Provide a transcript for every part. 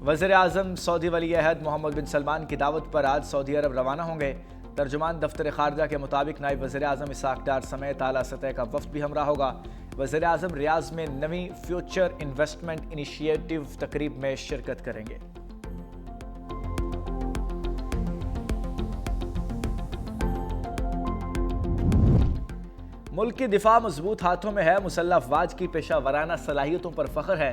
वज़ीर आज़म सऊदी वली अहद मोहम्मद बिन सलमान की दावत पर आज सऊदी अरब रवाना होंगे। तर्जुमान दफ्तर खारजा के मुताबिक नायब वज़ीर आज़म इसहाक डार समेत आला सतह का वफ्द भी हमरा होगा। वज़ीर आज़म रियाज में नवी फ्यूचर इन्वेस्टमेंट इनिशिएटिव तकरीब में शिरकत करेंगे। मुल्क की दिफा मजबूत हाथों में है, मुसल्लह अफवाज की पेशा वराना सलाहियतों पर फख्र है।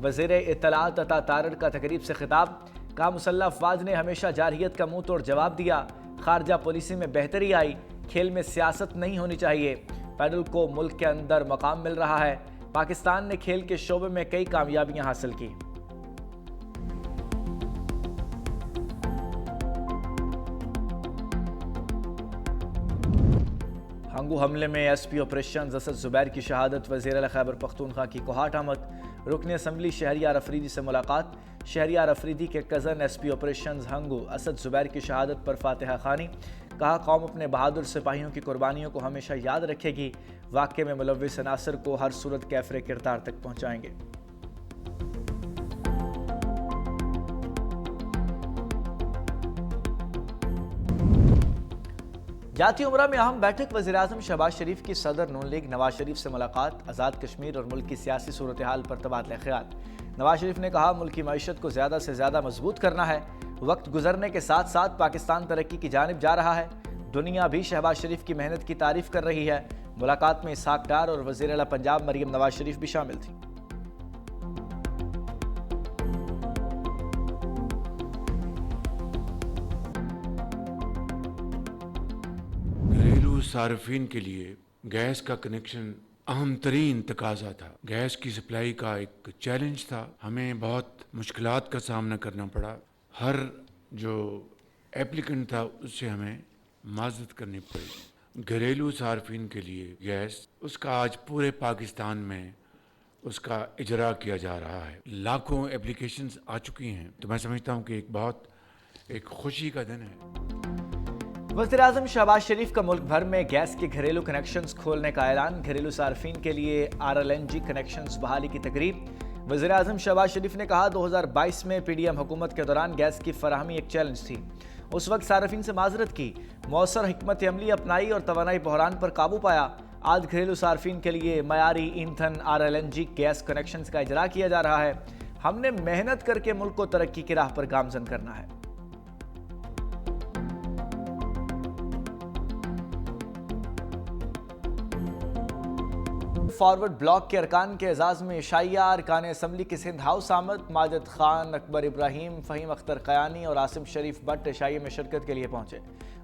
वज़ीर इत्तलात अता तारड़ का तकरीब से खिताब, कहा मुसल्लह अफवाज ने हमेशा जारहियत का मुंह तोड़ जवाब दिया। खारजा पॉलिसी में बेहतरी आई, खेल में सियासत नहीं होनी चाहिए। पैडल को मुल्क के अंदर मकाम मिल रहा है। पाकिस्तान ने खेल के शोबे में कई कामयाबियां हासिल की। हंगू हमले में एसपी ऑपरेशन असद जुबैर की शहादत, वज़ीर आला खैबर पख्तूनख्वा की कोहाट आमद, रुकन असम्बली शहरियार अफरीदी से मुलाकात। शहरियार अफरीदी के cousin SP operation Hangu Asad Zubair की शहादत पर फातिहा खानी, कहा कौम अपने बहादुर सिपाहियों की कुर्बानियों को हमेशा याद रखेगी। वाक़े में मुलव्विस अनासर को हर सूरत कैफरे किरदार तक पहुँचाएंगे। जाती उमरा में अहम बैठक, वज़ीर आज़म शहबाज शरीफ की सदर नून लीग नवाज शरीफ से मुलाकात, आज़ाद कश्मीर और मुल्क की सियासी सूरत हाल पर तबादला ख्याल। नवाज शरीफ ने कहा मुल्क की मईशत को ज़्यादा से ज़्यादा मजबूत करना है। वक्त गुजरने के साथ साथ पाकिस्तान तरक्की की जानिब जा रहा है। दुनिया भी शहबाज शरीफ की मेहनत की तारीफ कर रही है। मुलाकात में इसहाक डार और वज़ीर आला पंजाब मरियम नवाज शरीफ भी शामिल थी। घरेलू सार्फिन के लिए गैस का कनेक्शन अहम तरीन तकाजा था। गैस की सप्लाई का एक चैलेंज था। हमें बहुत मुश्किलात का सामना करना पड़ा। हर जो एप्लीकेंट था उससे हमें माजरत करनी पड़ी। घरेलू सार्फिन के लिए गैस उसका आज पूरे पाकिस्तान में उसका इजरा किया जा रहा है। लाखों एप्लीकेशंस आ चुकी हैं। तो मैं समझता हूँ कि एक खुशी का दिन है। वज़ीर आज़म शहबाज शरीफ का मुल्क भर में गैस के घरेलू कनेक्शंस खोलने का ऐलान, घरेलू सार्फिन के लिए RLNG कनेक्शंस बहाली की तकरीब। वज़ीर आज़म शहबाज शरीफ ने कहा 2022 में PDM हुकूमत के दौरान गैस की फराहमी एक चैलेंज थी। उस वक्त सार्फिन से माजरत की, मौसर हिकमत अमली अपनाई और तवानाई बहरान पर काबू पाया। आज घरेलू सार्फिन के लिए मयारी ईंधन RLNG गैस कनेक्शंस का इजरा किया जा रहा है। हमने मेहनत करके मुल्क को तरक्की की राह पर गामजन करना है। फॉरवर्ड ब्लॉक के अरकान के एजाज में इशाइया, अरकान असम्बली के सिंध हाउस आमद। माजिद खान, अकबर इब्राहिम, फ़हीम अख्तर क़यानी और आसिम शरीफ भट्ट इशाइया में शिरकत के लिए पहुंचे।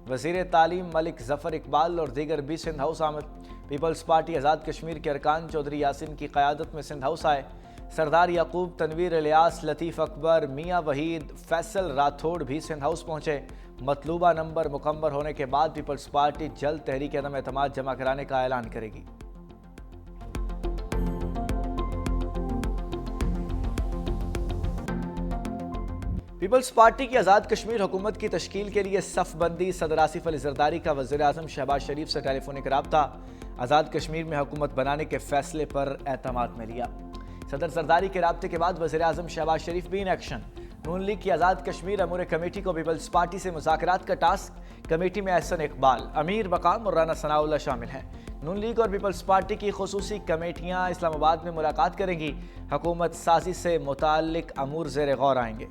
वज़ीर तालीम मलिक ज़फ़र इकबाल और दीगर भी सिंध हाउस आमद। पीपल्स पार्टी आज़ाद कश्मीर के अरकान चौधरी यासिन की क़यादत में सिंध हाउस आए। सरदार याकूब, तनवीर इलियास, लतीफ़ अकबर, मियाँ वहीद, फैसल राठौड़ भी सिंध हाउस पहुंचे। मतलूबा नंबर मुकम्मल होने के बाद पीपल्स पार्टी जल्द तहरीक अदम एतमाद जमा कराने का ऐलान करेगी। पीपल्स पार्टी की आज़ाद कश्मीर हुकूमत की तश्कील के लिए सफ़बंदी, सदर आसिफ अली ज़रदारी का वज़ीर आज़म शहबाज शरीफ से टेलीफोनिक राब्ता। आज़ाद कश्मीर में हुकूमत बनाने के फैसले पर एतमाद में लिया। सदर ज़रदारी के राब्ते के बाद वज़ीर आज़म शहबाज शरीफ भी इन एक्शन। नून लीग की आज़ाद कश्मीर अमूर कमेटी को पीपल्स पार्टी से मुज़ाकरात का टास्क। कमेटी में एहसन इकबाल, अमीर मकाम और राना सनाउल्लाह शामिल हैं। नून लीग और पीपल्स पार्टी की खुसूसी कमेटियाँ इस्लामाबाद में मुलाकात करेंगी। हुकूमत साजी से मुताल्लिक अमूर ज़ेर गौर आएंगे।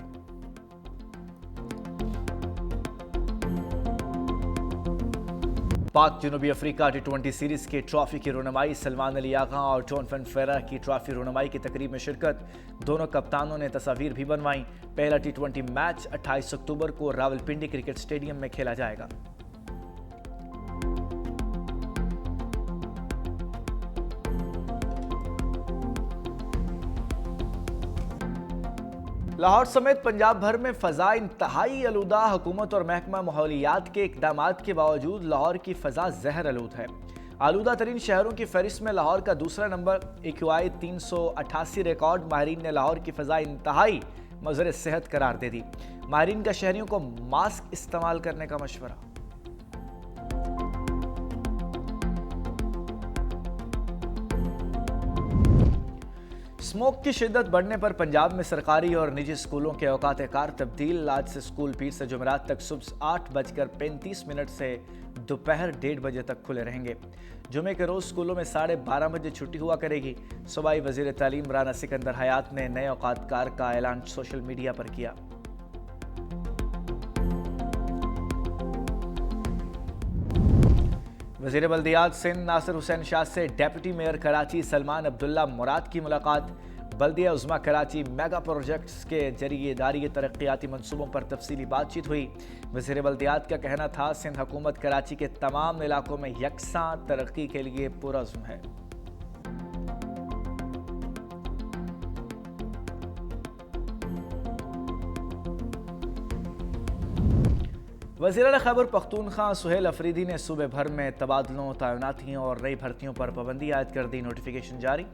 पाक जनूबी अफ्रीका T20 सीरीज के ट्रॉफी की रुनमाई, सलमान अली आगा और जॉन फन फेरा की ट्रॉफी रुनमाई की तकरीब में शिरकत। दोनों कप्तानों ने तस्वीर भी बनवाई। पहला T20 मैच 28 अक्टूबर को रावलपिंडी क्रिकेट स्टेडियम में खेला जाएगा। लाहौर समेत पंजाब भर में फ़ज़ा इंतहाई आलूदा। हुकूमत और महकमा माहौलियात के इक़दामात के बावजूद लाहौर की फ़ज़ा ज़हर आलूद है। आलूदा तरीन शहरों की फहरिस्त में लाहौर का दूसरा नंबर। AQI 388 record. माहिरीन ने लाहौर की फ़ज़ा इंतहाई मज़र सेहत करार दे दी। माहिरीन का शहरियों को मास्क इस्तेमाल करने का मशवरा। स्मोक की शिद्दत बढ़ने पर पंजाब में सरकारी और निजी स्कूलों के औकात कार तब्दील। आज से स्कूल पीर से जुमेरात तक सुबह 8:35 से दोपहर 1:30 बजे तक खुले रहेंगे। जुमे के रोज स्कूलों में 12:30 बजे छुट्टी हुआ करेगी। सूबाई वजीर तालीम राना सिकंदर हयात ने नए औकात कार का ऐलान सोशल मीडिया पर किया। वजीर बल्दियात सिंध नासिर हुसैन शाह से डेप्यूटी मेयर कराची सलमान अब्दुल्ला मुराद की मुलाकात। बल्दिया उज़्मा कराची मेगा प्रोजेक्ट्स के जरिए जारी तरक्याती मंसूबों पर तफसीली बातचीत हुई। वजीर बल्दियात का कहना था, सिंध हुकूमत कराची के तमाम इलाकों में यकसां तरक्की के लिए पुरज़्म है। वज़ीर खैबर पख्तूनख्वा सुहेल अफरीदी ने सूबे भर में तबादलों, तैनातियों और नई भर्तियों पर पाबंदी आयद कर दी। नोटिफिकेशन जारी।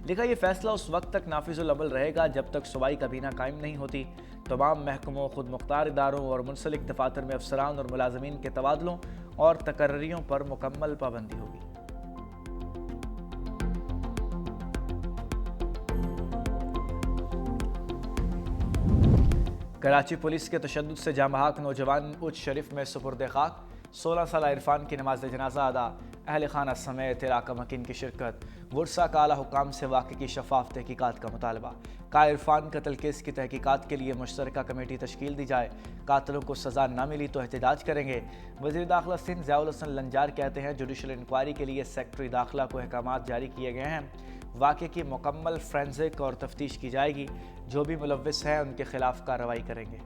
लिखा, यह फैसला उस वक्त तक नाफिजुल अमल रहेगा जब तक सूबाई काबीना कायम नहीं होती। तमाम महकमों, खुद मुख्तार इदारों और मुंसलिक दफातर में अफसरान और मुलाजमीन के तबादलों और तकर्रियों पर मुकम्मल पाबंदी होगी। कराची पुलिस के तशद्दुद से जामहाक नौजवान उच्च शरीफ में सुपुर्द खाक। 16 साल इरफान की नमाज जनाजा अदा। अहल खाना समेत इलाका मकीन की शिरकत। गुरसा का आला हुकाम से वाक़े की शफाफ तहकीकात का मुतालबा। का इरफान कत्ल केस की तहकीकात के लिए मुश्तरका कमेटी तश्कील दी जाए। कातलों को सज़ा न मिली तो एहतजाज करेंगे। वज़ीर दाखिला सिंध ज़ियाउल हसन लंजार कहते हैं, जुडिशल इंक्वायरी के लिए सेक्रेटरी दाखिला को अहकामात जारी किए गए हैं। वाक़े की मुकम्मल फ्रेंसिक और तफ्तीश की जाएगी। जो भी मुलव्विस हैं उनके खिलाफ कार्रवाई करेंगे।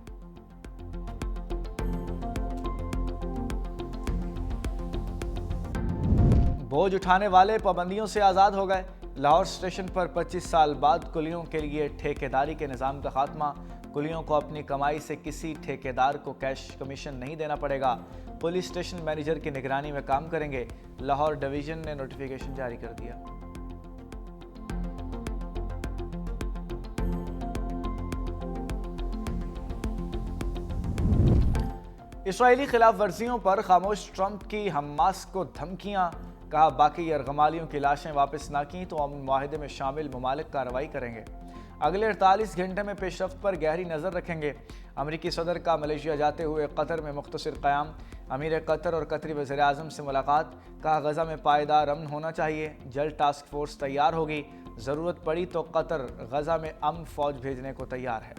बोझ उठाने वाले पाबंदियों से आज़ाद हो गए। लाहौर स्टेशन पर 25 साल बाद कुलियों के लिए ठेकेदारी के निज़ाम का खात्मा। कुलियों को अपनी कमाई से किसी ठेकेदार को कैश कमीशन नहीं देना पड़ेगा। पुलिस स्टेशन मैनेजर की निगरानी में काम करेंगे। लाहौर डिवीजन ने नोटिफिकेशन जारी कर दिया। इसराइली खिलाफ वर्जियों पर खामोश ट्रंप की हमास को धमकियां। कहा, बाकी यरगमालियों की लाशें वापस ना की तो अमन मुआहदे में शामिल ममालिक कार्रवाई करेंगे। अगले 48 घंटे में पेशरफ्त पर गहरी नज़र रखेंगे। अमरीकी सदर का मलेशिया जाते हुए कतर में मुख्तसर क़याम। अमीर कतर और कतरी वज़ीर आज़म से मुलाकात। कहा, गज़ा में पायदार अमन होना चाहिए। जल्द टास्क फोर्स तैयार होगी। ज़रूरत पड़ी तो कतर गज़ा में अमन फ़ौज भेजने को तैयार है।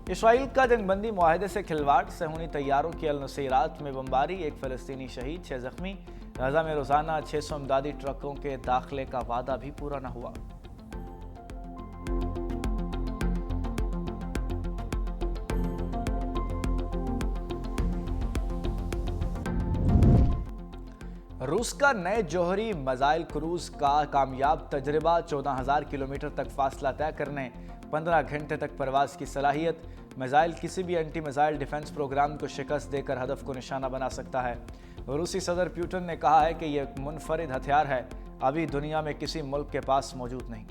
इसराइल का जंगबंदी मुआहदे से खिलवाड़। सहूनी तैयारों की अल-नुसैरात में बमबारी। एक फ़लस्तीनी शहीद, 6 ज़ख्मी। गज़ा में रोज़ाना 600 इमदादी ट्रकों के दाखिले का वादा भी पूरा न हुआ। रूस का नए जोहरी मिसाइल क्रूज का कामयाब तजर्बा। 14,000 किलोमीटर तक फासला तय करने, 15 घंटे तक परवाज की सलाहियत। मिसाइल किसी भी एंटी मिसाइल डिफेंस प्रोग्राम को शिकस्त देकर हदफ को निशाना बना सकता है। रूसी सदर पुतिन ने कहा है कि यह एक मुनफरिद हथियार है, अभी दुनिया में किसी मुल्क के पास मौजूद नहीं।